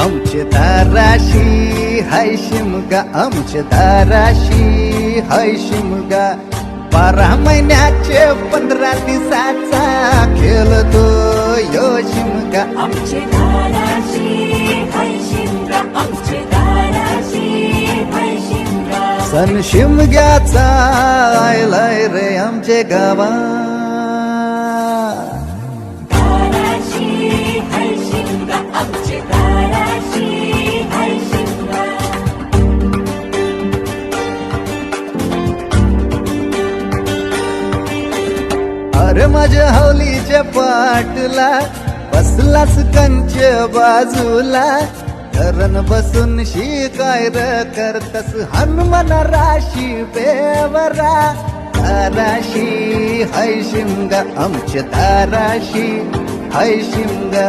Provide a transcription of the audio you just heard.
आमचे दाराशी हाय शिमगा, आमचे दाराशी हाय शिमगा. 12 महिन्याचे 15 दिवसाचा खेळतो यो शिमगा. आमचे दाराशी हाय शिमगा, आमचे दाराशी हाय शिमगा. सण शिमग्याचा आयलाय रे आमचे गावा. दाराशी हाय शिमगा, आमचे दाराशी हाय शिमगा. अरे माझ्या हवलीच्या पाटला बसलास कंच बाजूला. धरण बसून शिकाय र करतस हनुमान राशी बेवरा. दाराशी हाय शिमगा, आमच्या दाराशी हाय शिमगा.